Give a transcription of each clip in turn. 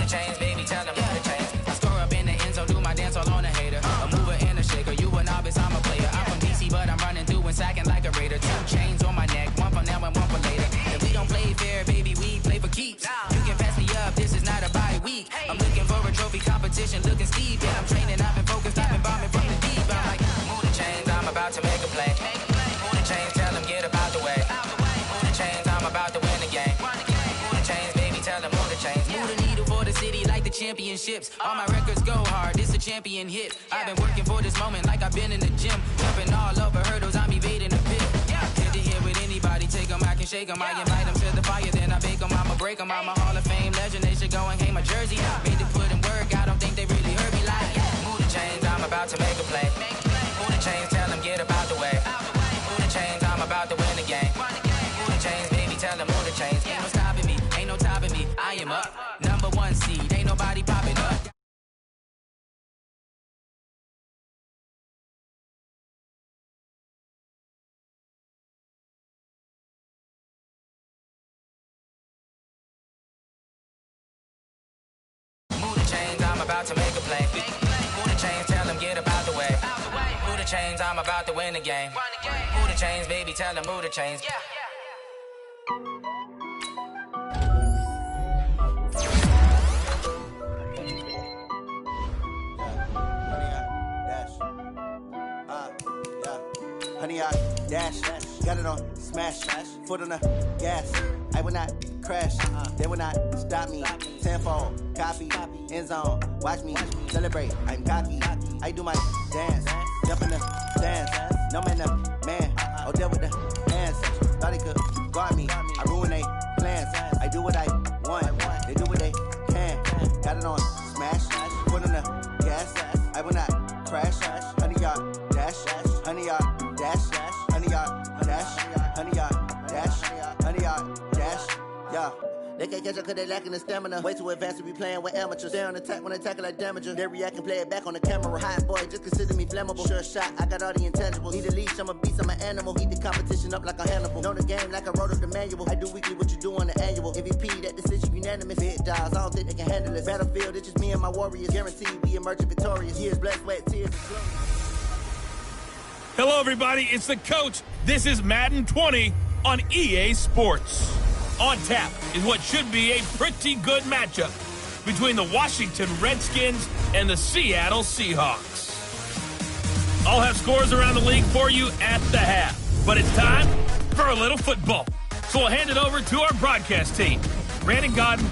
the chains, baby, tell them move the chains. I score up in the end zone, do my dance all on a hater. A mover and a shaker, you a novice, I'm a player. I'm from DC, but I'm running through and sacking like a raider. 2 chains on my neck, one for now and one for later. If we don't play fair, baby, we play for keeps. You can pass me up, this is not a bye week. I'm looking for a trophy competition, looking steep. Yeah, I'm training, I've been focused, I've been bombing from the deep. I'm like, move the chains, I'm about to make a play. Move the chains, tell them get about the way. Move the chains, I'm about to win the game. Move the chains, baby, tell them move the chains. Move the needle for the city like the championships. All my records go hard, it's a champion hit. I've been working for this moment like I've been in the gym. Jumping all over hurdles, I'm evading the pit. Head to head with anybody, take them, I can shake them. I invite them to the fire, then I bake them, I'ma break them. I'm a Hall of Fame legend, they should go and hang my jersey. Made to put in work, I don't think they really heard me like, move the chains, I'm about to make a play. Move the chains, tell them get about the way. Move the chains, I'm about to win the game. Move the chains, baby, tell them move the chains. Ain't no stopping me, ain't no topping me, I am up. Number 1 seed, ain't nobody popping up. I'm about to make a play. Move the chains, tell them get about the way. Move the chains, I'm about to win the game. Move the chains, baby, tell them move the chains. Honey, I dash, got it on smash, foot on the gas. I will not crash, they will not stop me. Tenfold, copy, end zone, watch me celebrate. I'm cocky, I do my dance, jump in the stands. No man, the man, oh, deal with the hands. Thought he could guard me, I ruin they plans. I do what I want, they do what they can. Got it on smash, foot on the gas. I will not crash, honey, y'all dash, honey, y'all dash, honey, y'all dash, honey, y'all dash, honey, y'all dash, yeah. They can't catch up cause they lacking the stamina. Way too advanced to be playing with amateurs. They on attack when they tackle like damager. They react and play it back on the camera. Hot boy, just consider me flammable. Sure shot, I got all the intangibles. Need a leash, I'm a beast, I'm an animal. Heat the competition up like a Hannibal. Know the game like I wrote up the manual. I do weekly what you do on the annual. MVP, that decision unanimous. Big dogs, I don't think they can handle it. Battlefield, it's just me and my warriors. Guaranteed we emerging victorious. Years, blood, sweat, tears, and glory. Hello, everybody. It's the coach. This is Madden 20 on EA Sports. On tap is what should be a pretty good matchup between the Washington Redskins and the Seattle Seahawks. I'll have scores around the league for you at the half, but it's time for a little football. So we'll hand it over to our broadcast team, Brandon Godden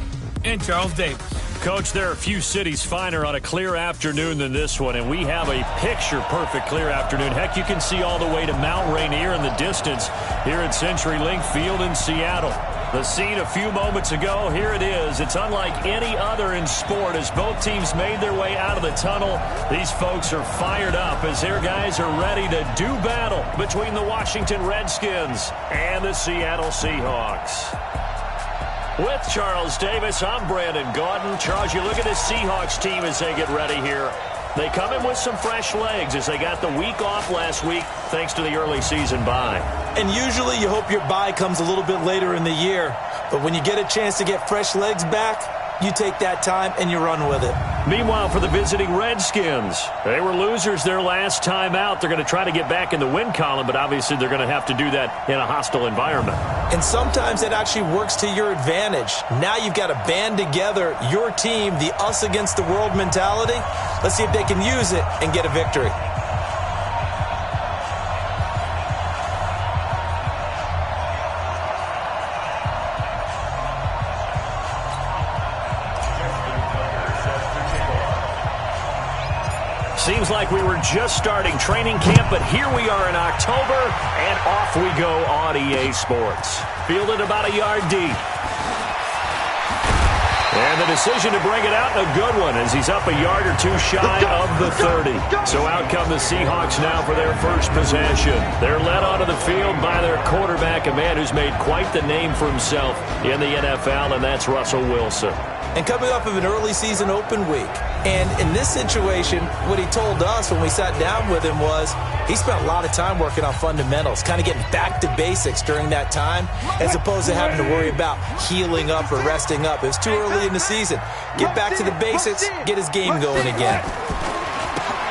and Charles Davis. Coach, there are few cities finer on a clear afternoon than this one, and we have a picture-perfect clear afternoon. Heck, you can see all the way to Mount Rainier in the distance here at CenturyLink Field in Seattle. The scene a few moments ago, here it is. It's unlike any other in sport as both teams made their way out of the tunnel. These folks are fired up as their guys are ready to do battle between the Washington Redskins and the Seattle Seahawks. With Charles Davis, I'm Brandon Gaudin. Charles, you look at this Seahawks team as they get ready here. They come in with some fresh legs as they got the week off last week thanks to the early season bye. And usually you hope your bye comes a little bit later in the year. But when you get a chance to get fresh legs back, you take that time and you run with it. Meanwhile, for the visiting Redskins, they were losers their last time out. They're going to try to get back in the win column, but obviously they're going to have to do that in a hostile environment. And sometimes it actually works to your advantage. Now you've got to band together your team, the us against the world mentality. Let's see if they can use it and get a victory. Seems like we were just starting training camp, but here we are in October, and off we go on EA Sports. Fielded about a yard deep. And the decision to bring it out, a good one, as he's up a yard or two shy of the 30. So out come the Seahawks now for their first possession. They're led onto the field by their quarterback, a man who's made quite the name for himself in the NFL, and that's Russell Wilson. And coming off of an early season open week, And in this situation, what he told us when we sat down with him was he spent a lot of time working on fundamentals, kind of getting back to basics during that time, as opposed to having to worry about healing up or resting up. It was too early in the season. Get back to the basics, get his game going again.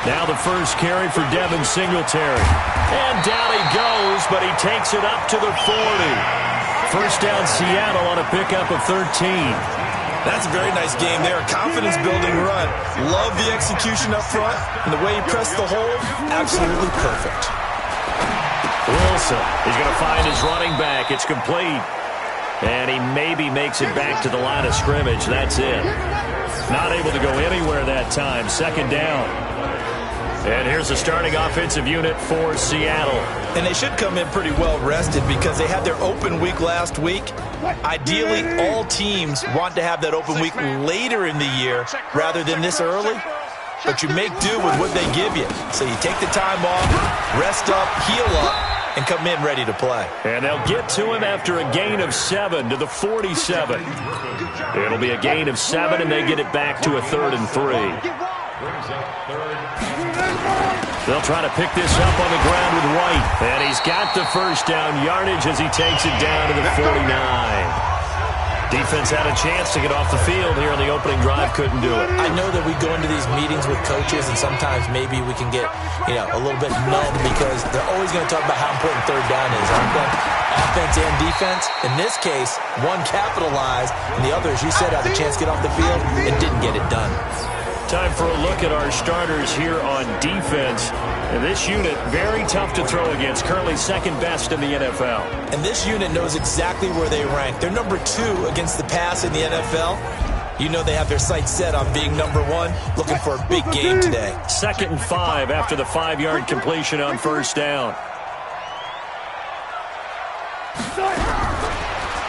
Now the first carry for Devin Singletary. And down he goes, but he takes it up to the 40. First down Seattle on a pickup of 13. That's a very nice game there. Confidence-building run. Love the execution up front. And the way he pressed the hole, absolutely perfect. Wilson is going to find his running back. It's complete. And he maybe makes it back to the line of scrimmage. That's it. Not able to go anywhere that time. Second down. And here's the starting offensive unit for Seattle. And they should come in pretty well rested because they had their open week last week. Ideally, all teams want to have that open week later in the year rather than this early. But you make do with what they give you. So you take the time off, rest up, heal up, and come in ready to play. And they'll get to him after a gain of 7 to the 47. It'll be a gain of 7, and they get it back to a 3rd and 3. They'll try to pick this up on the ground with White. And he's got the first down yardage as he takes it down to the 49. Defense had a chance to get off the field here in the opening drive. Couldn't do it. I know that we go into these meetings with coaches, and sometimes maybe we can get, a little bit numb because they're always going to talk about how important third down is. Offense and defense. In this case, one capitalized, and the other, as you said, had the chance to get off the field and didn't get it done. Time for a look at our starters here on defense. And this unit, very tough to throw against, currently second best in the NFL. And this unit knows exactly where they rank. They're number 2 against the pass in the NFL. You know they have their sights set on being number 1, looking for a big game today. 2nd and 5 after the 5-yard completion on first down.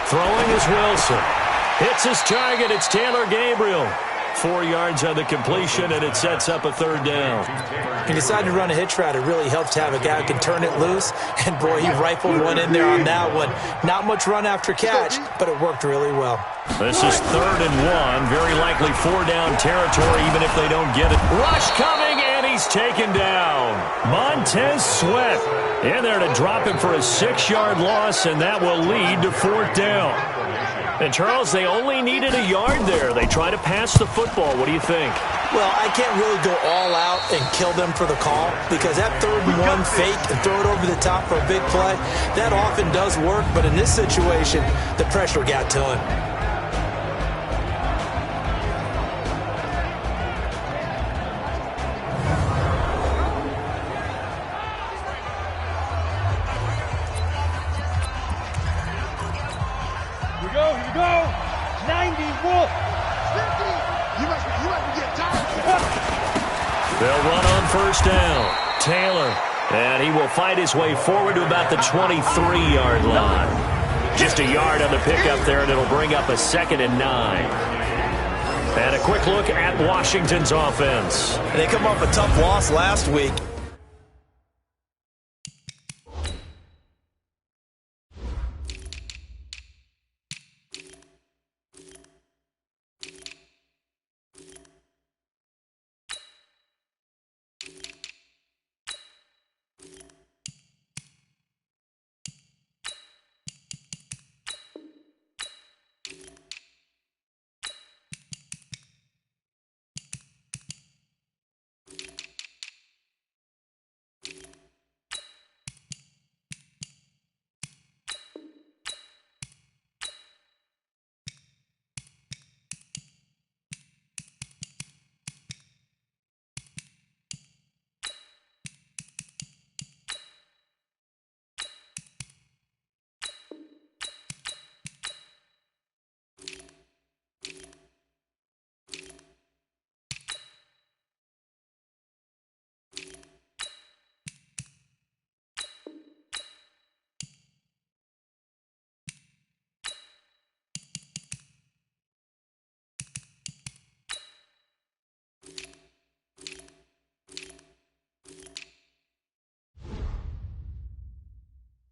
Throwing is Wilson. Hits his target. It's Taylor Gabriel. 4 yards on the completion, and it sets up a 3rd down. He decided to run a hitch route. It really helps to have a guy who can turn it loose. And, boy, he rifled one in there on that one. Not much run after catch, but it worked really well. This is 3rd and 1. Very likely 4-down territory, even if they don't get it. Rush coming, and he's taken down. Montez Sweat in there to drop him for a 6-yard loss, and that will lead to 4th down. And, Charles, they only needed a yard there. They try to pass the football. What do you think? Well, I can't really go all out and kill them for the call because that 3rd and 1 fake and throw it over the top for a big play, that often does work. But in this situation, the pressure got to him. Here we go. 90 Wolf. 50. You must be getting tired. They'll run on first down. Taylor, and he will fight his way forward to about the 23-yard line. Just a yard on the pickup there, and it'll bring up a 2nd and 9. And a quick look at Washington's offense. And they come off a tough loss last week.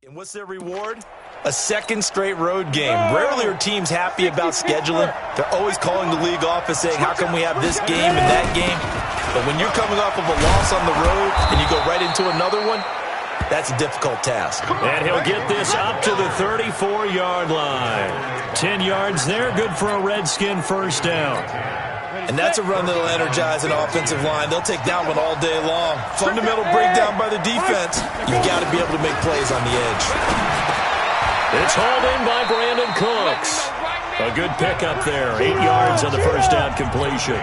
And what's their reward? A second straight road game. Rarely are teams happy about scheduling. They're always calling the league office saying, how come we have this game and that game? But when you're coming off of a loss on the road and you go right into another one, that's a difficult task. And he'll get this up to the 34-yard line. 10 yards there, good for a Redskin first down. And that's a run that'll energize an offensive line. They'll take that one all day long. Fundamental breakdown by the defense. You've got to be able to make plays on the edge. It's hauled in by Brandon Cooks. A good pickup there. 8 yards on the first down completion.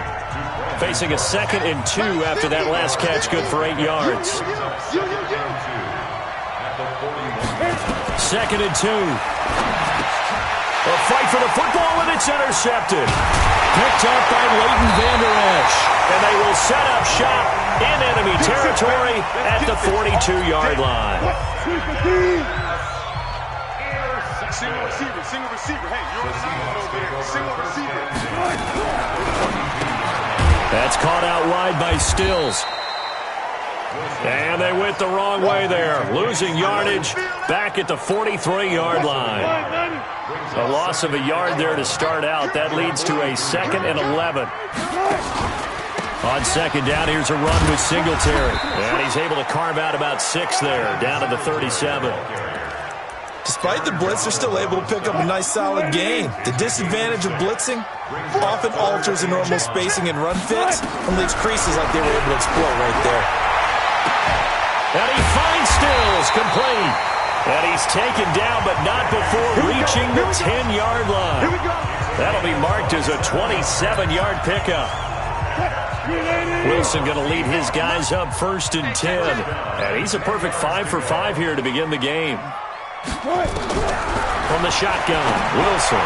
Facing a 2nd and 2 after that last catch, good for 8 yards. 2nd and 2. A fight for the football, and it's intercepted. Picked up by Leighton Vander Esch. And they will set up shop in enemy territory at the 42-yard line. Single receiver. Hey, you're on the sideline over there. Single receiver. That's caught out wide by Stills. And they went the wrong way there. Losing yardage back at the 43-yard line. A loss of a yard there to start out. That leads to a 2nd and 11. On second down, here's a run with Singletary. And he's able to carve out about 6 there, down to the 37. Despite the blitz, they're still able to pick up a nice solid gain. The disadvantage of blitzing often alters the normal spacing and run fits and leaves creases like they were able to exploit right there. And he finds Stills, complete. And he's taken down, but not before reaching the 10-yard line. That'll be marked as a 27-yard pickup. Wilson going to lead his guys up 1st and 10. And he's a perfect 5 for 5 here to begin the game. From the shotgun, Wilson.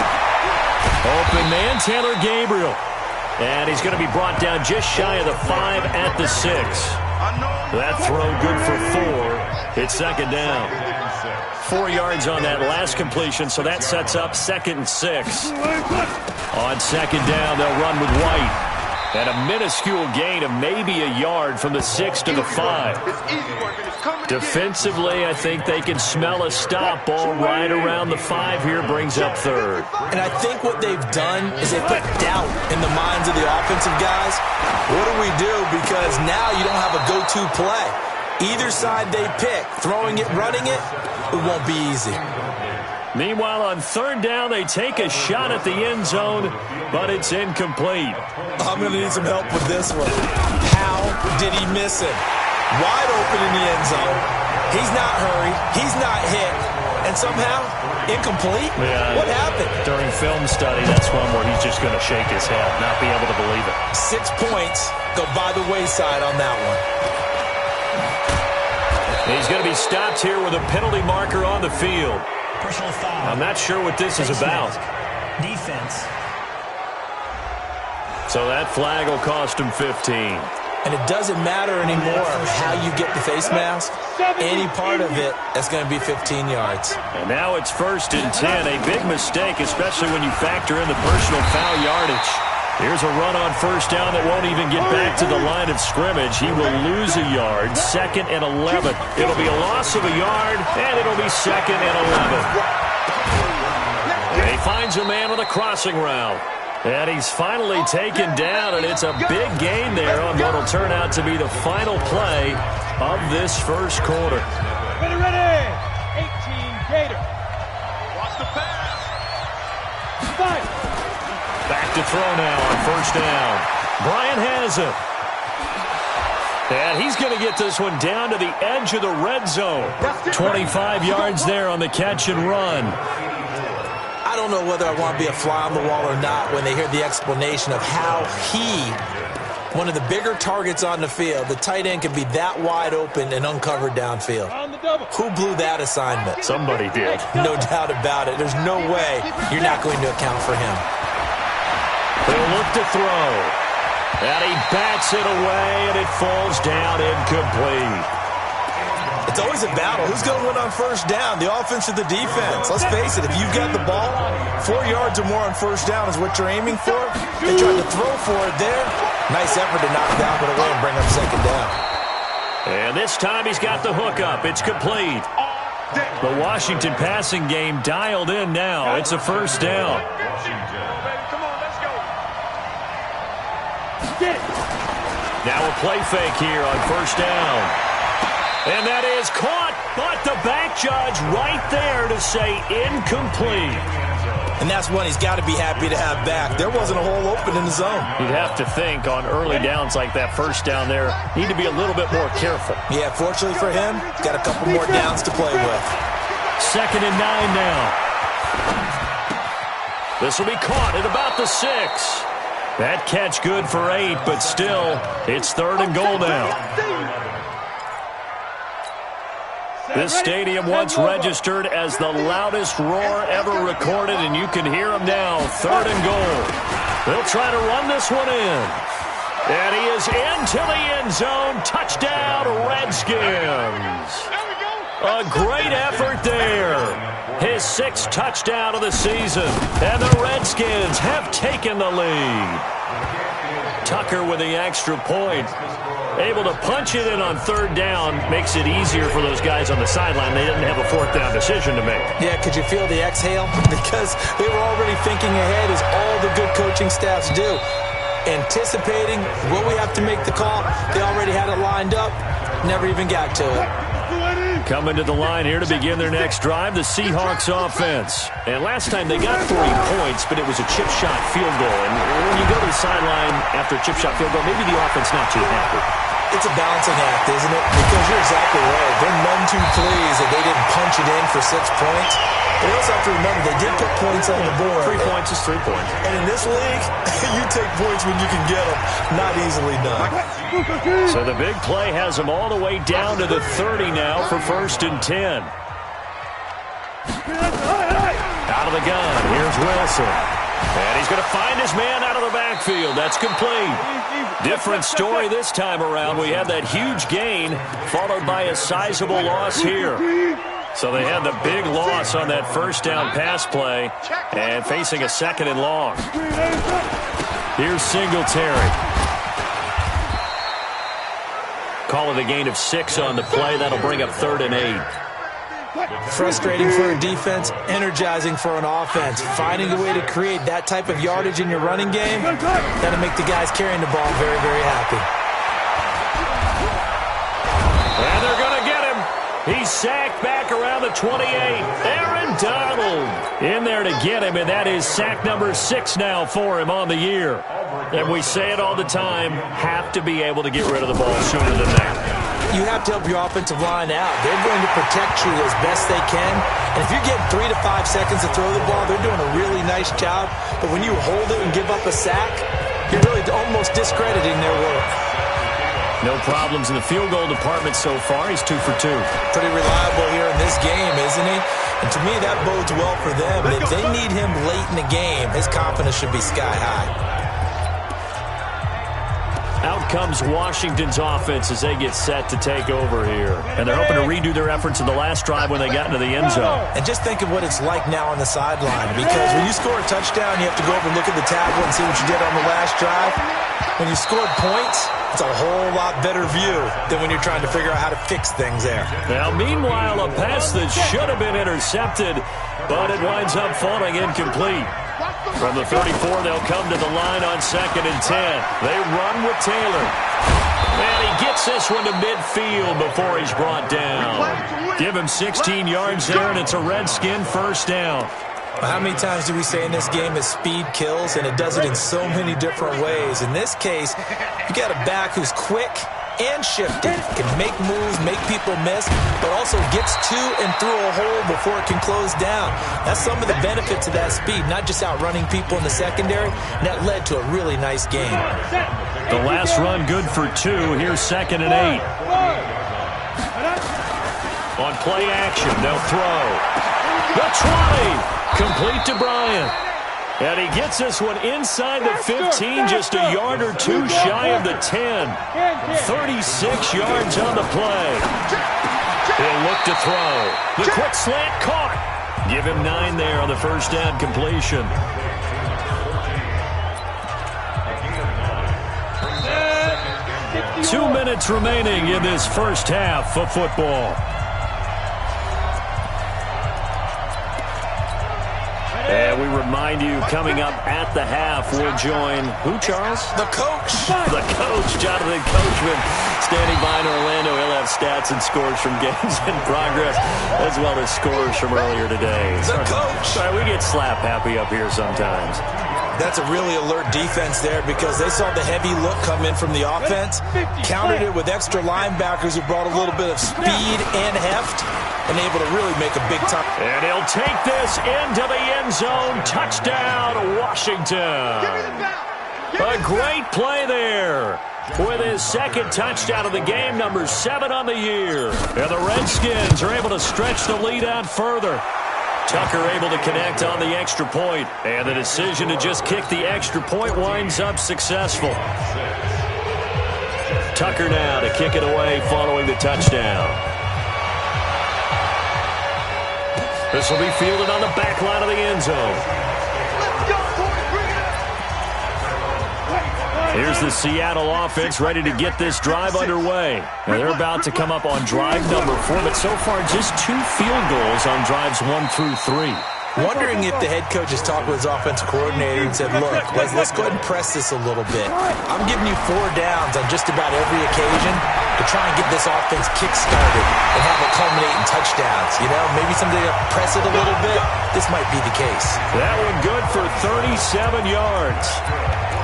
Open man, Taylor Gabriel. And he's going to be brought down just shy of the 5 at the 6. That throw good for 4. It's 2nd down. 4 yards on that last completion, so that sets up 2nd and 6. On 2nd down, they'll run with White. And a minuscule gain of maybe a yard from the 6 to the 5. Defensively, I think they can smell a stop ball right around the 5 here, brings up 3rd. And I think what they've done is they put doubt in the minds of the offensive guys. What do we do? Because now you don't have a go-to play. Either side they pick, throwing it, running it, it won't be easy. Meanwhile, on 3rd down, they take a shot at the end zone, but it's incomplete. I'm going to need some help with this one. How did he miss it? Wide open in the end zone. He's not hurried. He's not hit. And somehow, incomplete? Yeah, what happened? During film study, that's one where he's just going to shake his head, not be able to believe it. 6 points go by the wayside on that one. He's going to be stopped here with a penalty marker on the field. Personal foul. I'm not sure what this is about. Defense. So that flag will cost him 15. And it doesn't matter anymore how you get the face mask. Any part of it, that's going to be 15 yards. And now it's 1st and 10. A big mistake, especially when you factor in the personal foul yardage. Here's a run on 1st down that won't even get back to the line of scrimmage. He will lose a yard. 2nd and 11. It'll be a loss of a yard, and it'll be 2nd and 11. And he finds a man on the crossing route. And he's finally taken down, and it's a big gain there on what will turn out to be the final play of this first quarter. Ready. 18 Gator. Watch the pass. Fight. Back to throw now on 1st down. Bryant has it. And he's going to get this one down to the edge of the red zone. 25 yards there on the catch and run. I don't know whether I want to be a fly on the wall or not when they hear the explanation of how one of the bigger targets on the field, the tight end, can be that wide open and uncovered downfield. Who blew that assignment? Somebody did. No doubt about it. There's no way you're not going to account for him. They'll look to throw. And he bats it away, and it falls down incomplete. It's always a battle. Who's going to win on 1st down, the offense or the defense? Let's face it, if you've got the ball, 4 yards or more on 1st down is what you're aiming for. They tried to throw for it there. Nice effort to knock that one away and bring up 2nd down. And this time he's got the hook up. It's complete. The Washington passing game dialed in now. It's a first down. Now a play fake here on first down. And that is caught, but the back judge right there to say incomplete. And that's one he's got to be happy to have back. There wasn't a hole open in the zone. You'd have to think on early downs like that first down there, need to be a little bit more careful. Yeah, fortunately for him, got a couple more downs to play with. 2nd and 9 now. This will be caught at about the 6. That catch good for 8, but still, it's 3rd and goal now. This stadium once registered as the loudest roar ever recorded, and you can hear him now. 3rd and goal. They'll try to run this one in. And he is into the end zone. Touchdown, Redskins. A great effort there. His 6th touchdown of the season. And the Redskins have taken the lead. Tucker with the extra point. Able to punch it in on 3rd down. Makes it easier for those guys on the sideline. They didn't have a 4th down decision to make. Yeah, could you feel the exhale? Because they were already thinking ahead, as all the good coaching staffs do. Anticipating, will we have to make the call? They already had it lined up. Never even got to it. Coming to the line here to begin their next drive, the Seahawks offense. And last time they got 3 points, but it was a chip shot field goal. And when you go to the sideline after a chip shot field goal, maybe the offense not too happy. It's a balancing act, isn't it? Because you're exactly right. They're none too pleased that they didn't punch it in for 6 points. But you also have to remember, they did put points on the board. 3 points is 3 points. And in this league, you take points when you can get them. Not easily done. So the big play has them all the way down to the 30 now for 1st and 10. Out of the gun, here's Wilson. And he's going to find his man out of the backfield. That's complete. Different story this time around. We had that huge gain followed by a sizable loss here. So they had the big loss on that 1st down pass play and facing a 2nd and long. Here's Singletary. Call it a gain of 6 on the play. That'll bring up 3rd and 8. Frustrating for a defense, energizing for an offense. Finding a way to create that type of yardage in your running game, that'll make the guys carrying the ball very, very happy. And they're going to get him. He's sacked back around the 28. Aaron Donald in there to get him, and that is sack number 6 now for him on the year. And we say it all the time, have to be able to get rid of the ball sooner than that. You have to help your offensive line out. They're going to protect you as best they can. And if you're getting 3 to 5 seconds to throw the ball, they're doing a really nice job. But when you hold it and give up a sack, you're really almost discrediting their work. No problems in the field goal department so far. He's 2 for 2. Pretty reliable here in this game, isn't he? And to me, that bodes well for them. If they need him late in the game, his confidence should be sky high. Out comes Washington's offense as they get set to take over here. And they're hoping to redo their efforts in the last drive when they got into the end zone. And just think of what it's like now on the sideline. Because when you score a touchdown, you have to go over and look at the tablet and see what you did on the last drive. When you scored points, it's a whole lot better view than when you're trying to figure out how to fix things there. Now, meanwhile, a pass that should have been intercepted, but it winds up falling incomplete. From the 34, they'll come to the line on 2nd and 10. They run with Taylor. And he gets this one to midfield before he's brought down. Give him 16 yards there, and it's a Redskin 1st down. Well, how many times do we say in this game that speed kills, and it does it in so many different ways? In this case, you got a back who's quick and shifty, can make moves, make people miss, but also gets to and through a hole before it can close down. That's some of the benefits of that speed, not just outrunning people in the secondary, and that led to a really nice game. The last run good for 2. Here's 2nd and 8. On play action, they'll throw. The 20, complete to Bryant. And he gets this one inside the 15, just a yard or 2 shy of the 10. 36 yards on the play. He'll look to throw. The quick slant caught. Give him 9 there on the 1st down completion. Two minutes remaining in this first half of football. And we remind you, coming up at the half, we'll join who, Charles? The coach. The coach, Jonathan Coachman, standing by in Orlando. He'll have stats and scores from games in progress, as well as scores from earlier today. The coach. Sorry, we get slap happy up here sometimes. That's a really alert defense there because they saw the heavy look come in from the offense, countered it with extra linebackers who brought a little bit of speed and heft, and able to really make a big time. And he'll take this into the end zone. Touchdown, Washington. A great play there with his second touchdown of the game, number 7 on the year. And the Redskins are able to stretch the lead out further. Tucker able to connect on the extra point, and the decision to just kick the extra point winds up successful. Tucker now to kick it away following the touchdown. This will be fielded on the back line of the end zone. Here's the Seattle offense ready to get this drive underway. Now they're about to come up on drive number 4, but so far just 2 field goals on drives 1 through 3. Wondering if the head coach has talked with his offensive coordinator and said, look, let's go ahead and press this a little bit. I'm giving you 4 downs on just about every occasion to try and get this offense kick-started and have it culminate in touchdowns. You know, maybe someday to press it a little bit. This might be the case. That one good for 37 yards.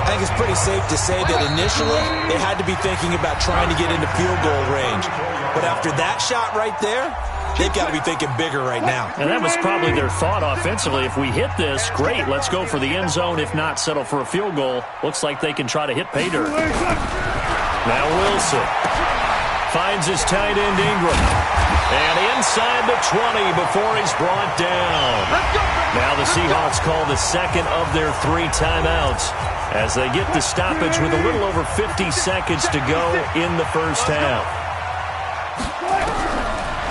I think it's pretty safe to say that initially they had to be thinking about trying to get into field goal range. But after that shot right there, they've got to be thinking bigger right now. And that was probably their thought offensively. If we hit this, great, let's go for the end zone. If not, settle for a field goal. Looks like they can try to hit pay dirt. Now Wilson finds his tight end Ingram. And inside the 20 before he's brought down. Now the Seahawks call the second of their 3 timeouts as they get the stoppage with a little over 50 seconds to go in the first half.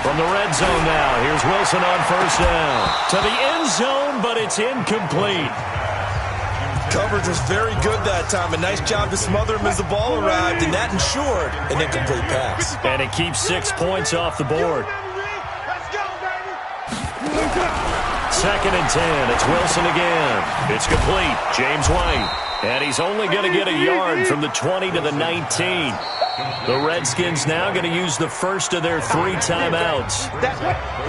From the red zone now, here's Wilson on first down. To the end zone, but it's incomplete. Coverage was very good that time. A nice job to smother him as the ball arrived, and that ensured an incomplete pass. And it keeps 6 points off the board. Second and 10. It's Wilson again. It's complete. James White. And he's only going to get a yard from the 20 to the 19. The Redskins now going to use the first of their 3 timeouts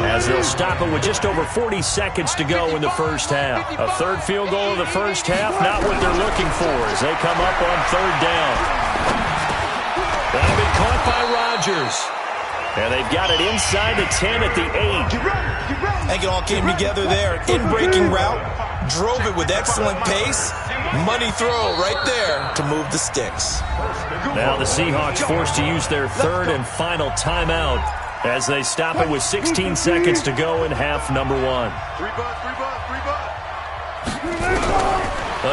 as they'll stop it with just over 40 seconds to go in the first half. A third field goal of the first half, not what they're looking for as they come up on 3rd down. That'll be caught by Rodgers. And they've got it inside the 10 at the 8. I think it all came together there. In-breaking route, drove it with excellent pace. Money throw right there to move the sticks. Now the Seahawks forced to use their 3rd and final timeout as they stop it with 16 seconds to go in half number 1.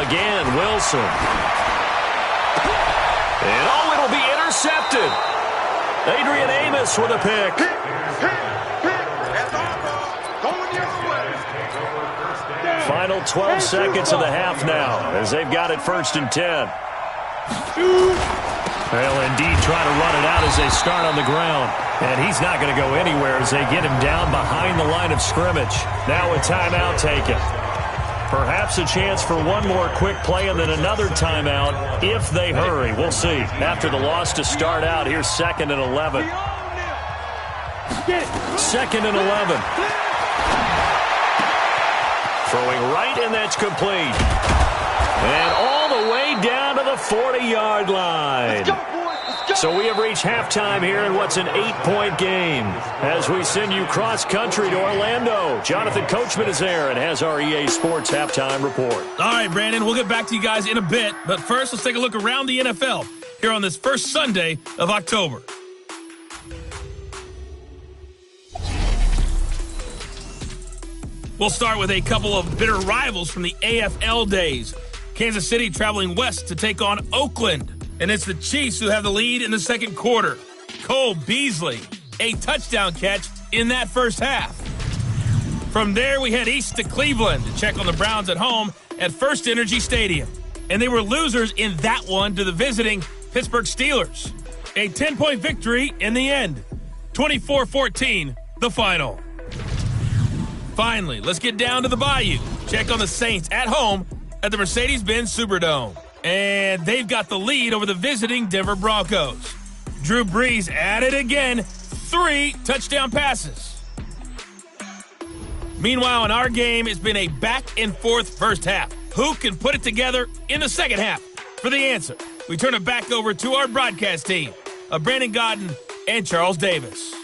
Again, Wilson. And it'll be intercepted. Adrian Amos with a pick. Final 12 seconds of the half now as they've got it 1st and 10. They'll indeed try to run it out as they start on the ground. And he's not going to go anywhere as they get him down behind the line of scrimmage. Now a timeout taken. Perhaps a chance for one more quick play and then another timeout if they hurry. We'll see. After the loss to start out, here's 2nd and 11. 2nd and 11. Throwing right, and that's complete. And all the way down to the 40-yard line. So we have reached halftime here in what's an 8-point game. As we send you cross-country to Orlando, Jonathan Coachman is there and has our EA Sports halftime report. All right, Brandon, we'll get back to you guys in a bit. But first, let's take a look around the NFL here on this first Sunday of October. We'll start with a couple of bitter rivals from the AFL days. Kansas City traveling west to take on Oakland. And it's the Chiefs who have the lead in the second quarter. Cole Beasley, a touchdown catch in that first half. From there, we head east to Cleveland to check on the Browns at home at First Energy Stadium. And they were losers in that one to the visiting Pittsburgh Steelers. A 10-point victory in the end. 24-14, the final. Finally, let's get down to the Bayou. check on the Saints at home at the Mercedes-Benz Superdome. And they've got the lead over the visiting Denver Broncos. Drew Brees at it again. 3 touchdown passes. Meanwhile, in our game, it's been a back-and-forth first half. Who can put it together in the second half? For the answer, we turn it back over to our broadcast team of Brandon Godden and Charles Davis.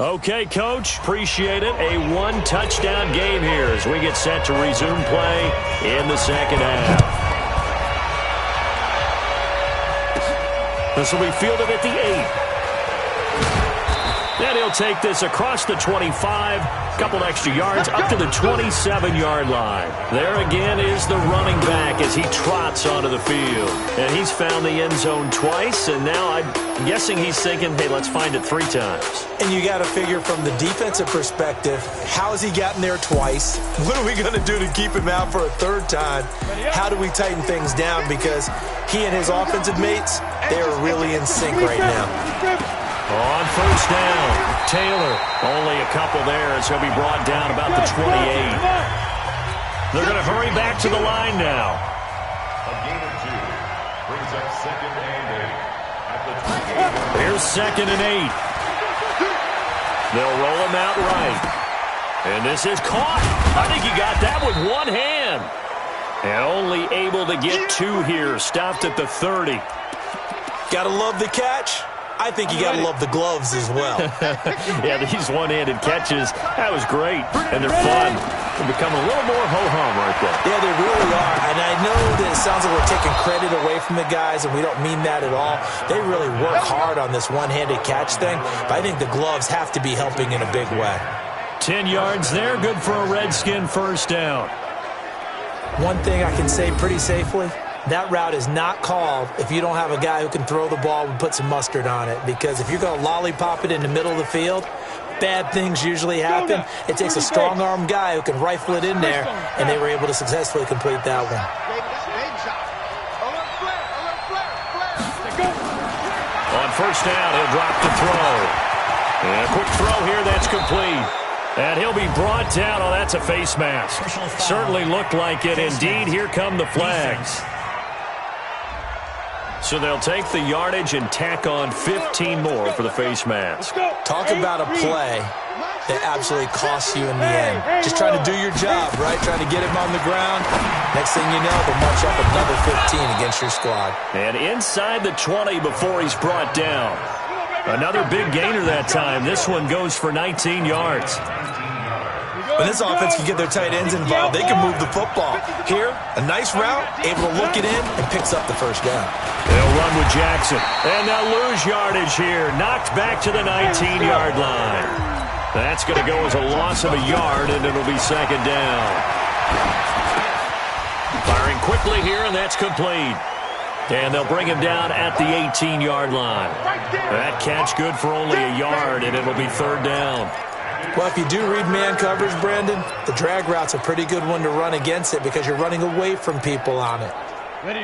Okay, Coach, appreciate it. A 1-touchdown game here as we get set to resume play in the second half. This will be fielded at the 8. And he'll take this across the 25, couple extra yards, up to the 27-yard line. There again is the running back as he trots onto the field. And he's found the end zone twice, and now I'm guessing he's thinking, hey, let's find it 3 times. And you got to figure from the defensive perspective, how has he gotten there twice? What are we going to do to keep him out for a 3rd time? How do we tighten things down? Because he and his offensive mates, they are really in sync right now. On first down, Taylor, only a couple there as he'll be brought down about the 28. They're going to hurry back to the line now. A gain of 2 brings up 2nd and 8. Here's 2nd and 8. They'll roll him out right. And this is caught. I think he got that with one hand. And only able to get 2 here. Stopped at the 30. Got to love the catch. I think you got to love the gloves as well. Yeah, these one-handed catches, that was great. And they're fun. They're becoming a little more ho-hum right there. Yeah, they really are. And I know that it sounds like we're taking credit away from the guys, and we don't mean that at all. They really work hard on this one-handed catch thing, but I think the gloves have to be helping in a big way. 10 yards there, good for a Redskin first down. One thing I can say pretty safely, that route is not called if you don't have a guy who can throw the ball and put some mustard on it. Because if you're going to lollipop it in the middle of the field, bad things usually happen. It takes a strong-armed guy who can rifle it in there, and they were able to successfully complete that one. On first down, he'll drop the throw. And a quick throw here, that's complete. And he'll be brought down. Oh, that's a face mask. Certainly looked like it. Indeed, here come the flags. So they'll take the yardage and tack on 15 more for the face mask. Talk about a play that absolutely costs you in the end. Just trying to do your job, right? Trying to get him on the ground. Next thing you know, they'll march up another 15 against your squad. And inside the 20 before he's brought down. Another big gainer that time. This one goes for 19 yards. When this offense can get their tight ends involved, they can move the football. Here, a nice route, able to look it in, and picks up the first down. They'll run with Jackson. And they'll lose yardage here. Knocked back to the 19-yard line. That's going to go as a loss of a yard, and it'll be second down. Firing quickly here, and that's complete. And they'll bring him down at the 18-yard line. That catch good for only a yard, and it'll be third down. Well, if you do read man coverage, Brandon, the drag route's a pretty good one to run against it because you're running away from people on it.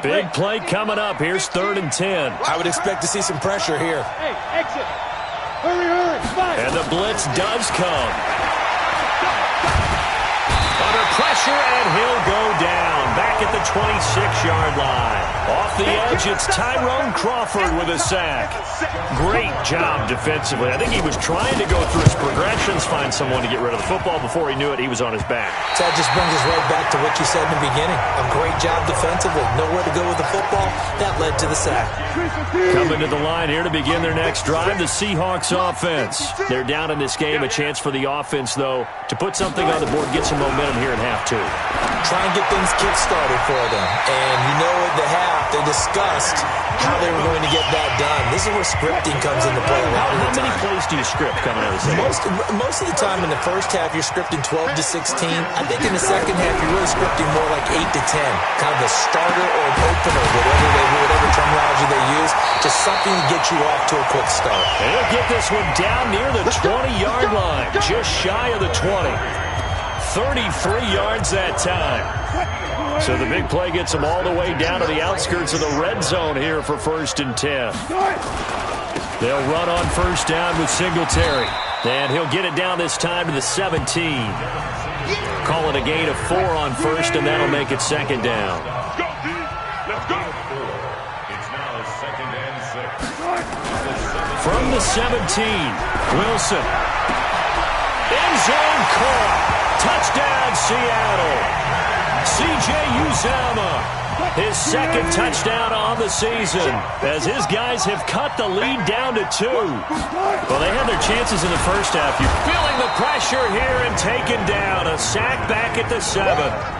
Big play coming up. Here's 3rd and 10. I would expect to see some pressure here. Hey, exit. Hurry, hurry. And the blitz does come. Under pressure, and he'll go down. Back at the 26-yard line. Off the edge, it's Tyrone Crawford with a sack. Great job defensively. I think he was trying to go through his progressions, find someone to get rid of the football. Before he knew it, he was on his back. So that just brings us right back to what you said in the beginning. A great job defensively. Nowhere to go with the football. That led to the sack. Coming to the line here to begin their next drive, the Seahawks offense. They're down in this game. A chance for the offense, though, to put something on the board, get some momentum here in half 2. Try and get things kick-started for them. And you know at the half, they discussed how they were going to get that done. This is where scripting comes into play a lot of the time. How many plays do you script coming out of the second? Most of the time in the first half, you're scripting 12 to 16. I think in the second half, you're really scripting more like 8 to 10. Kind of a starter or an opener, whatever terminology they use. Just something to get you off to a quick start. And he'll get this one down near the 20-yard line. Just shy of the 20. 33 yards that time. So the big play gets them all the way down to the outskirts of the red zone here for 1st and 10. They'll run on 1st down with Singletary. And he'll get it down this time to the 17. Call it a gain of 4 on 1st, and that'll make it 2nd down. Let's go. It's now 2nd and 6. From the 17, Wilson. End zone caught. Touchdown, Seattle. C.J. Uzomah. His 2nd touchdown on the season as his guys have cut the lead down to 2. Well, they had their chances in the first half. You're feeling the pressure here and taken down. A sack back at the 7.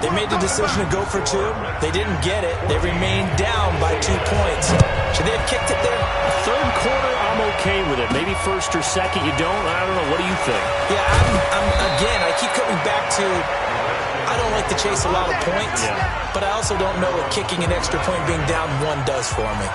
They made the decision to go for 2. They didn't get it. They remained down by 2 points. Should they have kicked it there? 3rd quarter, I'm okay with it. Maybe 1st or 2nd, you don't? I don't know. What do you think? Yeah, again, I keep coming back to I don't like to chase a lot of points, but I also don't know what kicking an extra point being down 1 does for me.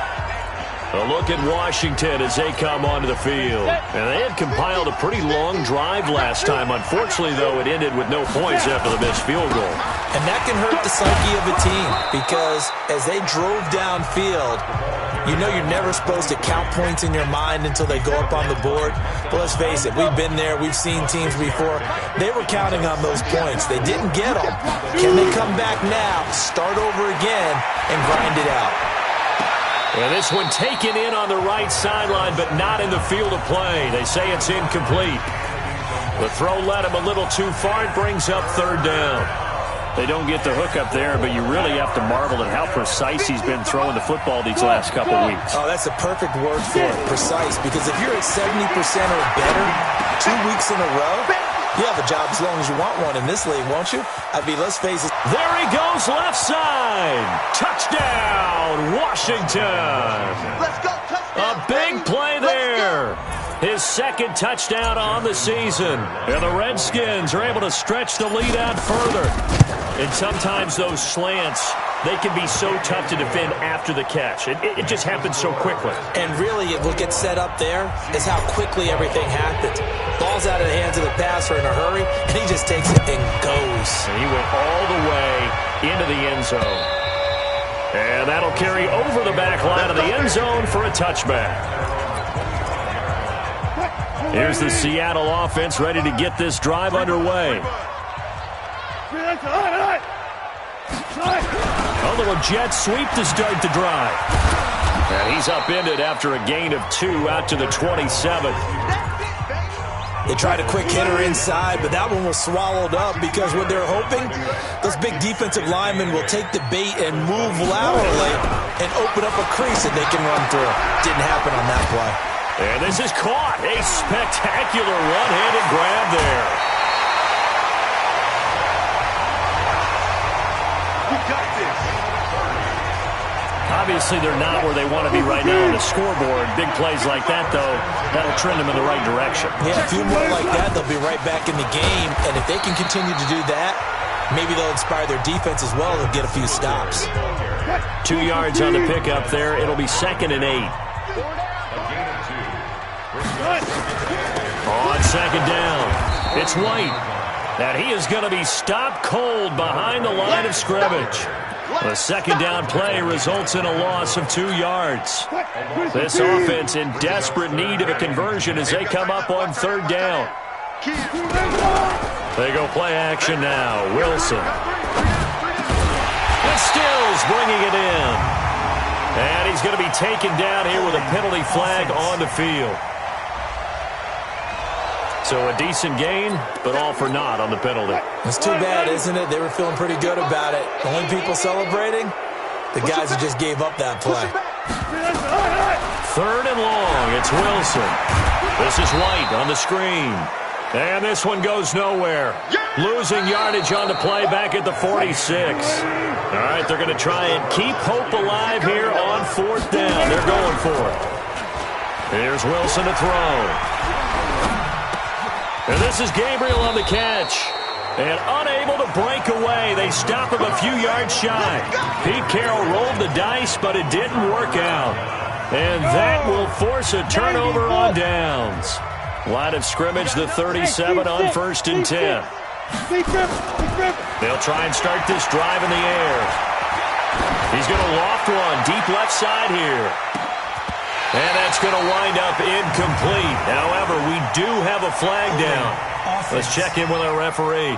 A look at Washington as they come onto the field. And they had compiled a pretty long drive last time. Unfortunately, though, it ended with no points after the missed field goal. And that can hurt the psyche of a team because as they drove downfield, you know you're never supposed to count points in your mind until they go up on the board. But let's face it, we've been there. We've seen teams before. They were counting on those points. They didn't get them. Can they come back now, start over again, and grind it out? And this one taken in on the right sideline, but not in the field of play. They say it's incomplete. The throw led him a little too far. It brings up 3rd down. They don't get the hook up there, but you really have to marvel at how precise he's been throwing the football these last couple weeks. Oh, that's a perfect word for it, precise, because if you're at 70% or better 2 weeks in a row, you have a job as long as you want one in this league, won't you? I mean, let's face it. There he goes, left side. Touchdown, Washington. Let's go, touchdown. A big play there. His 2nd touchdown on the season. And the Redskins are able to stretch the lead out further. And sometimes those slants, they can be so tough to defend after the catch. It just happens so quickly. And really, what gets set up there is how quickly everything happens. Ball's out of the hands of the passer in a hurry, and he just takes it and goes. And he went all the way into the end zone. And that'll carry over the back line of the end zone for a touchback. Here's the Seattle offense ready to get this drive underway. A little jet sweep to start the drive. And he's upended after a gain of 2 out to the 27. They tried a quick hitter inside, but that one was swallowed up because what they're hoping, those big defensive linemen will take the bait and move laterally and open up a crease that they can run through. Didn't happen on that play. And this is caught. A spectacular one-handed grab there. We got this. Obviously, they're not where they want to be right now on the scoreboard. Big plays like that, though, that'll trend them in the right direction. Yeah, a few more like that, they'll be right back in the game. And if they can continue to do that, maybe they'll inspire their defense as well. They'll get a few stops. 2 yards on the pickup there. It'll be 2nd and 8. On 2nd down, it's White. And he is going to be stopped cold behind the line of scrimmage. The 2nd down play results in a loss of 2 yards. This offense in desperate need of a conversion as they come up on 3rd down. They go play action now. Wilson. And Stills bringing it in. And he's going to be taken down here with a penalty flag on the field. So a decent gain, but all for naught on the penalty. It's too bad, isn't it? They were feeling pretty good about it. The only people celebrating, the guys who just gave up that play. 3rd and long, it's Wilson. This is White on the screen. And this one goes nowhere. Losing yardage on the play back at the 46. All right, they're going to try and keep hope alive here on 4th down. They're going for it. Here's Wilson to throw. And this is Gabriel on the catch. And unable to break away. They stop him a few yards shy. Pete Carroll rolled the dice, but it didn't work out. And that will force a turnover on downs. Line of scrimmage, the 37 on 1st and 10. They'll try and start this drive in the air. He's going to loft one deep left side here. And that's going to wind up incomplete. However, we do have a flag down. Let's check in with our referee.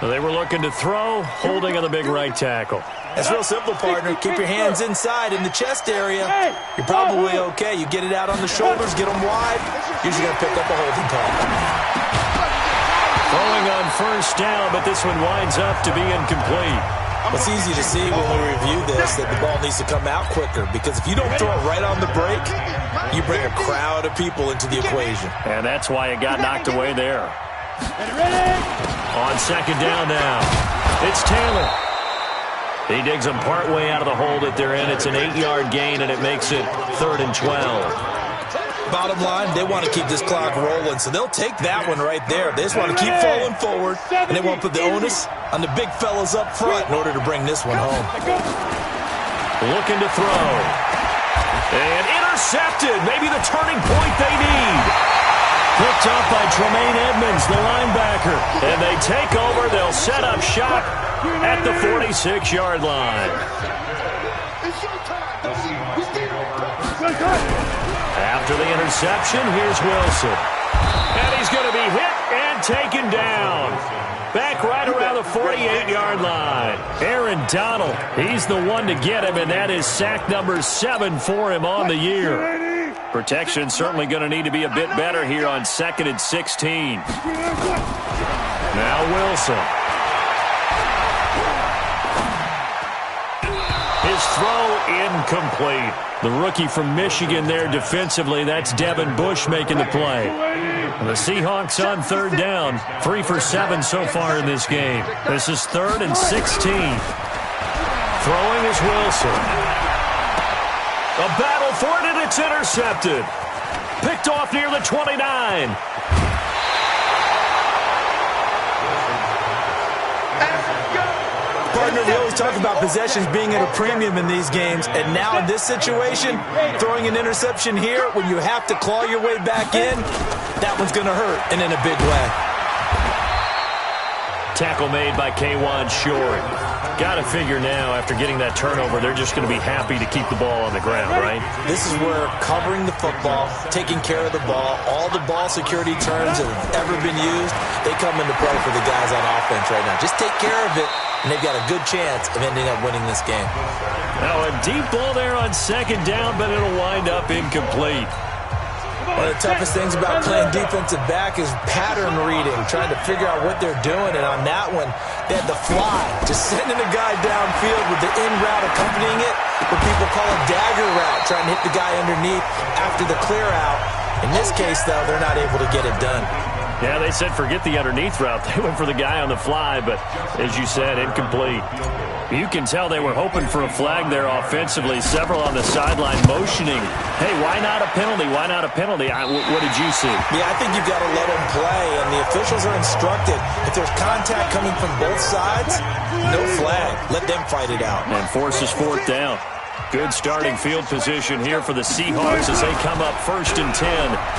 So they were looking to throw, holding on the big right tackle. That's real simple, partner. Keep your hands inside in the chest area. You're probably okay. You get it out on the shoulders, get them wide. Usually going to pick up a holding call. Throwing on first down, but this one winds up to be incomplete. It's easy to see when we review this that the ball needs to come out quicker, because if you don't throw it right on the break, you bring a crowd of people into the equation. And that's why it got knocked away there. On second down now, it's Taylor. He digs them partway out of the hole that they're in. It's an 8-yard gain, and it makes it 3rd and 12. Bottom line, they want to keep this clock rolling, so they'll take that one right there. They just want to keep falling forward, and they won't put the onus on the big fellas up front in order to bring this one home. Looking to throw. And intercepted. Maybe the turning point they need. Picked up by Tremaine Edmonds, the linebacker. And they take over. They'll set up shop at the 46-yard line. After the interception, here's Wilson. And he's going to be hit and taken down. Back right around the 48-yard line. Aaron Donald, he's the one to get him, and that is sack number 7 for him on the year. Protection certainly going to need to be a bit better here on 2nd and 16. Now Wilson. His throw incomplete. The rookie from Michigan there defensively. That's Devin Bush making the play. And the Seahawks on 3rd down. 3 for 7 so far in this game. This is 3rd and 16. Throwing is Wilson. A battle for it, and it's intercepted. Picked off near the 29. Partner, we always talk about possessions being at a premium in these games, and now in this situation, throwing an interception here when you have to claw your way back in, that one's going to hurt, and in a big way. Tackle made by K'Wan Short. Got to figure now, after getting that turnover, they're just going to be happy to keep the ball on the ground, right? This is where covering the football, taking care of the ball, all the ball security terms that have ever been used, they come into play for the guys on offense right now. Just take care of it, and they've got a good chance of ending up winning this game. Now a deep ball there on 2nd down, but it'll wind up incomplete. One of the toughest things about playing defensive back is pattern reading, trying to figure out what they're doing. And on that one, they had the fly, just sending a guy downfield with the in route accompanying it, what people call a dagger route, trying to hit the guy underneath after the clear out. In this case, though, they're not able to get it done. Yeah, they said forget the underneath route. They went for the guy on the fly, but as you said, incomplete. You can tell they were hoping for a flag there offensively. Several on the sideline motioning. Hey, why not a penalty? Why not a penalty? What did you see? Yeah, I think you've got to let them play, and the officials are instructed. If there's contact coming from both sides, no flag. Let them fight it out. And forces 4th down. Good starting field position here for the Seahawks as they come up 1st and 10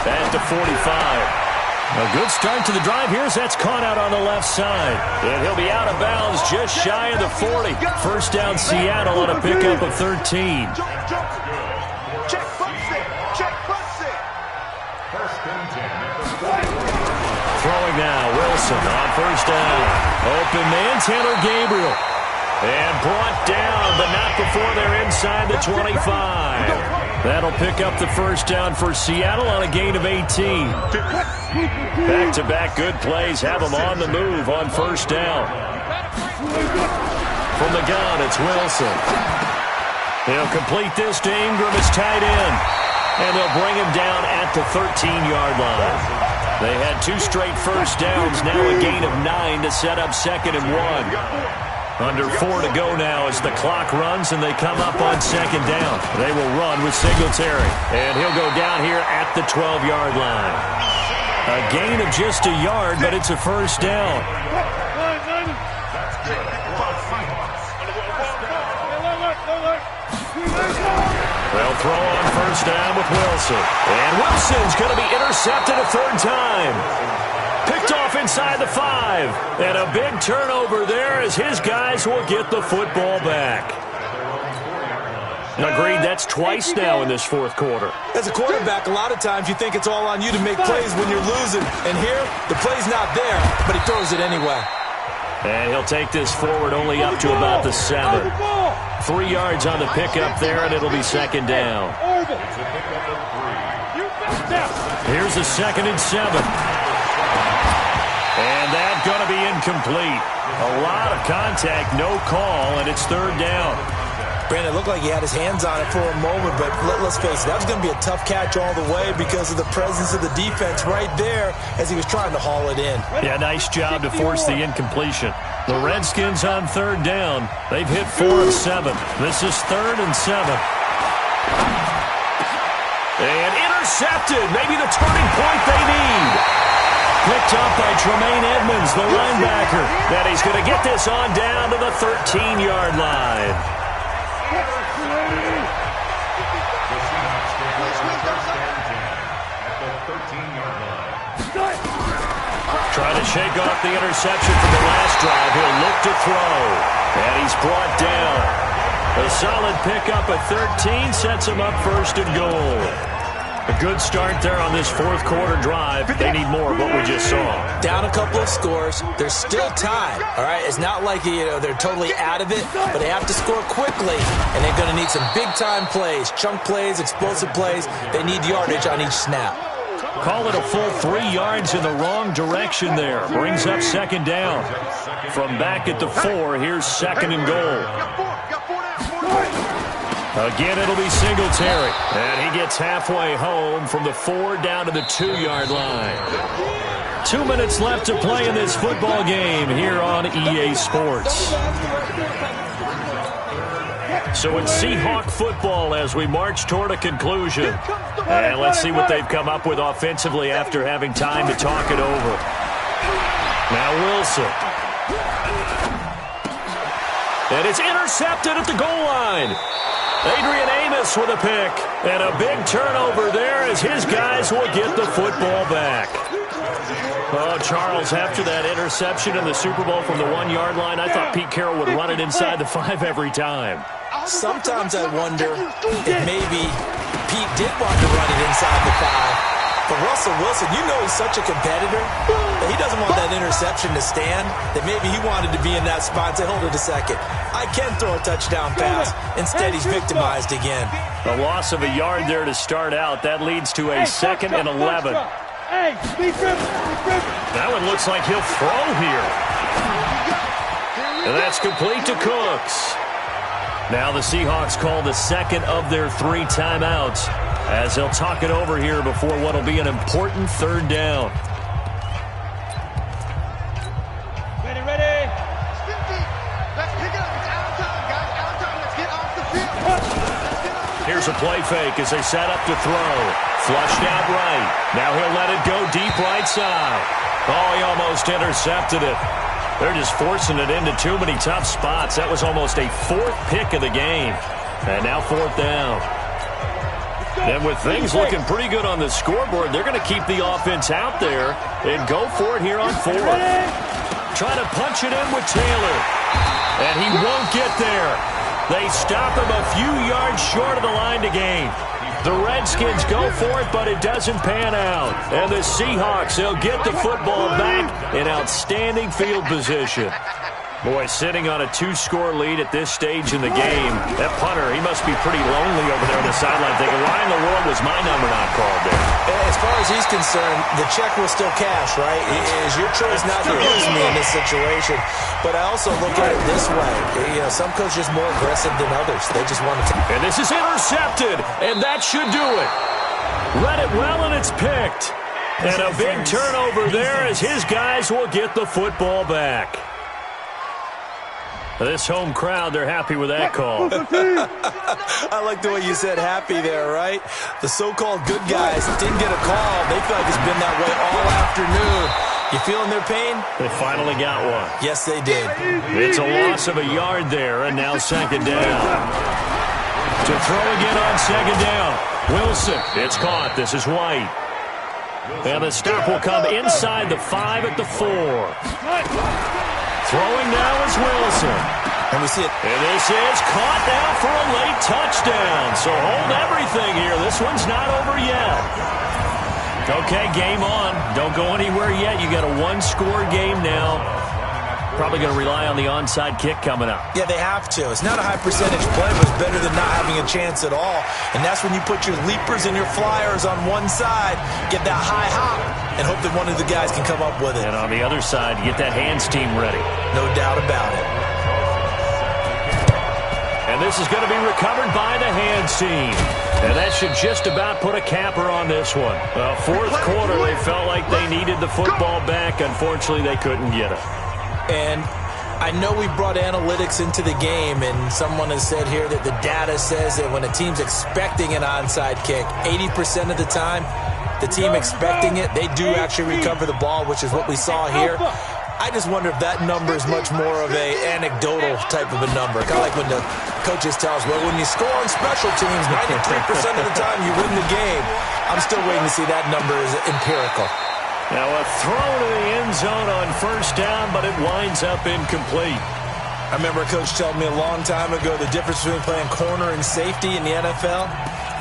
at the 45. A good start to the drive here as that's caught out on the left side. And he'll be out of bounds just shy of the 40. 1st down Seattle on a pickup of 13. Throwing now, Wilson on 1st down. Open man, Taylor Gabriel. And brought down, but not before they're inside the 25. That'll pick up the 1st down for Seattle on a gain of 18. Back-to-back good plays have them on the move on 1st down. From the gun, it's Wilson. He'll complete this to Ingram as tight end. And they'll bring him down at the 13-yard line. They had 2 straight 1st downs, now a gain of 9 to set up 2nd and 1. Under 4 to go now as the clock runs and they come up on 2nd down. They will run with Singletary. And he'll go down here at the 12-yard line. A gain of just a yard, but it's a 1st down. They'll throw on first down with Wilson. And Wilson's going to be intercepted a third time. Picked off inside the 5. And a big turnover there as his guys will get the football back. Agreed, that's twice now in this fourth quarter. As a quarterback, a lot of times you think it's all on you to make plays when you're losing. And here, the play's not there, but he throws it anyway. And he'll take this forward only up to about the 7. 3 yards on the pickup there, and it'll be second down. Here's a 2nd and 7. And that's going to be incomplete. A lot of contact, no call, and it's third down. Brandon, it looked like he had his hands on it for a moment, but let's face it, that was going to be a tough catch all the way because of the presence of the defense right there as he was trying to haul it in. Yeah, nice job to force the incompletion. The Redskins on third down. They've hit 4 of 7. This is 3rd and 7. And intercepted. Maybe the turning point they need. Picked up by Tremaine Edmonds, the linebacker. And he's going to get this on down to the 13-yard line. Trying to shake off the interception from the last drive. He'll look to throw. And he's brought down. A solid pickup at 13 sets him up first and goal. A good start there on this fourth quarter drive. They need more of what we just saw. Down a couple of scores. There's still time. All right, it's not like they're totally out of it, but they have to score quickly, and they're going to need some big-time plays, chunk plays, explosive plays. They need yardage on each snap. Call it a full 3 yards in the wrong direction there. Brings up second down. From back at the 4, here's second and goal. Again, it'll be Singletary. And he gets halfway home from the 4 down to the 2-yard line. 2 minutes left to play in this football game here on EA Sports. So it's Seahawk football as we march toward a conclusion. And let's see what they've come up with offensively after having time to talk it over. Now Wilson. And it's intercepted at the goal line. Adrian Amos with a pick. And a big turnover there as his guys will get the football back. Oh, Charles, after that interception in the Super Bowl from the 1-yard line, I thought Pete Carroll would run it inside the 5 every time. Sometimes I wonder if maybe Pete did want to run it inside the 5. But Russell Wilson, you know he's such a competitor that he doesn't want that interception to stand, that maybe he wanted to be in that spot and say, hold it a second, I can throw a touchdown pass. Instead, he's victimized again. A loss of a yard there to start out. That leads to a 2nd and 11. That one looks like he'll throw here. And that's complete to Cooks. Now the Seahawks call the 2nd of their 3 timeouts as they'll talk it over here before what will be an important 3rd down. Ready. Let's pick it up. It's out of time, guys. Out of time. Let's get off the field. Here's a play fake as they set up to throw. Flushed out right. Now he'll let it go deep right side. Oh, he almost intercepted it. They're just forcing it into too many tough spots. That was almost a 4th pick of the game. And now 4th down. And with things looking pretty good on the scoreboard, they're going to keep the offense out there and go for it here on 4th. Trying to punch it in with Taylor. And he won't get there. They stop him a few yards short of the line to gain. The Redskins go for it, but it doesn't pan out. And the Seahawks, they'll get the football back in outstanding field position. Boy, sitting on a 2-score lead at this stage in the game, that punter, he must be pretty lonely over there on the sideline thinking, why in the world was my number not called there? As far as he's concerned, the check will still cash, right? It is your choice not to use me in this situation. But I also look at it this way. Some coaches are more aggressive than others. They just want to. And this is intercepted, and that should do it. Read it well, and it's picked. And a big turnover there as his guys will get the football back. This home crowd, they're happy with that call. I like the way you said happy there, right? The so-called good guys didn't get a call. They feel like it's been that way all afternoon. You feeling their pain? They finally got one. Yes, they did. It's a loss of a yard there, and now 2nd down. To throw again on second down. Wilson, it's caught. This is White. And the stop will come inside the 5 at the 4. Throwing now is Wilson. And we see it. And this is caught now for a late touchdown. So hold everything here. This one's not over yet. Okay, game on. Don't go anywhere yet. You got a one-score game now. Probably going to rely on the onside kick coming up. Yeah, they have to. It's not a high percentage play, but it's better than not having a chance at all. And that's when you put your leapers and your flyers on one side, get that high hop, and hope that one of the guys can come up with it. And on the other side, get that hands team ready. No doubt about it. And this is going to be recovered by the hands team. And that should just about put a capper on this one. Fourth quarter, they felt like they needed the football back. Unfortunately, they couldn't get it. And I know we brought analytics into the game, and someone has said here that the data says that when a team's expecting an onside kick, 80% of the time, the team expecting it, they do actually recover the ball, which is what we saw here. I just wonder if that number is much more of a anecdotal type of a number. Kind of like when the coaches tell us, well, when you score on special teams, 93% of the time you win the game. I'm still waiting to see that number is empirical. Now a throw to the end zone on first down, but it winds up incomplete. I remember a coach telling me a long time ago the difference between playing corner and safety in the NFL.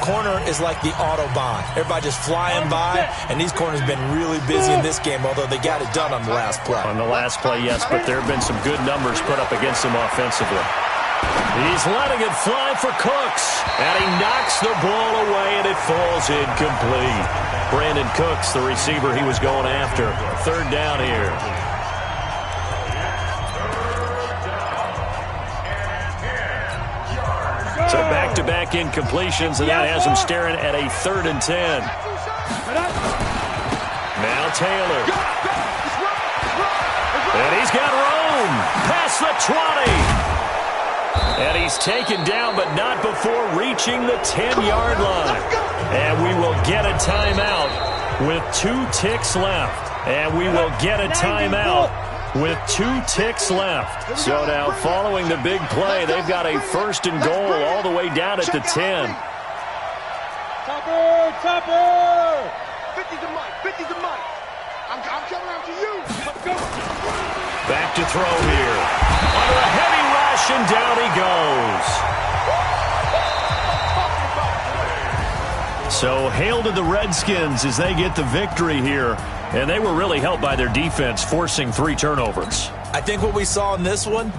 Corner is like the Autobahn. Everybody just flying by, and these corners have been really busy in this game, although they got it done on the last play. On the last play, yes, but there have been some good numbers put up against him offensively. He's letting it fly for Cooks, and he knocks the ball away, and it falls incomplete. Brandon Cooks, the receiver he was going after. Third down here. So back-to-back incompletions, and that has him staring at a 3rd and 10. Now Taylor. And he's got room past the 20. And he's taken down, but not before reaching the 10-yard line. And we will get a timeout with 2 ticks left. And we will get a timeout with 2 ticks left. So now following the big play, they've got a 1st and goal all the way down at the 10. Topper! 50's the money, 50's the money. I'm coming out to you. Let's go. Back to throw here. Under a heavy rush, and down he goes. So hail to the Redskins as they get the victory here. And they were really helped by their defense, forcing 3 turnovers. I think what we saw in this one,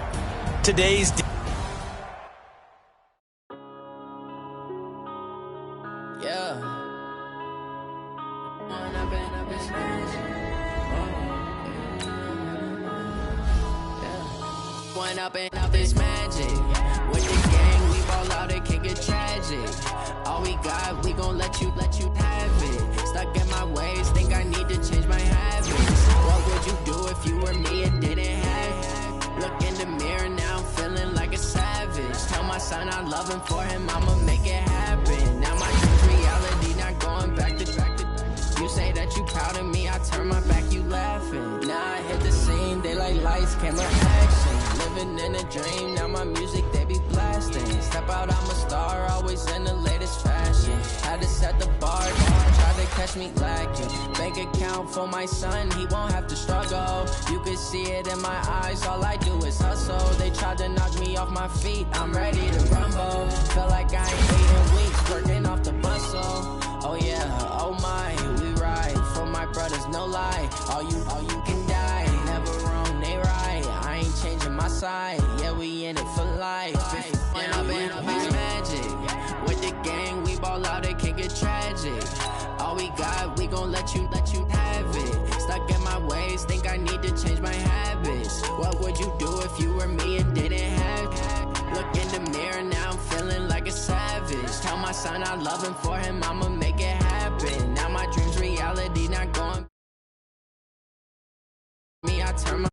today's Up and up this magic. With the gang, we ball out, it can get tragic. All we got, we gon' let you have it. Stuck in my ways, think I need to change my habits. What would you do if you were me and didn't have it? Look in the mirror now, I'm feeling like a savage. Tell my son I love him, for him I'ma make it happen. Now my dream's reality, not going back to. You say that you proud of me, I turn my back, you laughing. Now I hit the scene, they like lights, camera, action. Living in a dream, now my music they be blasting. Step out, I'm a star, always in the latest fashion. Had to set the bar, try to catch me lacking. Bank account for my son, he won't have to struggle. You can see it in my eyes, all I do is hustle. They tried to knock me off my feet, I'm ready to rumble. Feel like I ain't eating weeks, working off the muscle. Oh yeah, oh my, we ride for my brothers, no lie. All you can die, never wrong, they right. I ain't changing my side, yeah, we in it for life. When up and up is magic. With the gang, we ball out, it can get tragic. All we got, we gon' let you have it. Stuck in my ways, think I need to change my habits. What would you do if you were me and didn't have it? Look in the mirror, now I'm feeling like a savage. Tell my son I love him, for him I'ma make it happen. Now my dream's reality, not going. Me, I turn my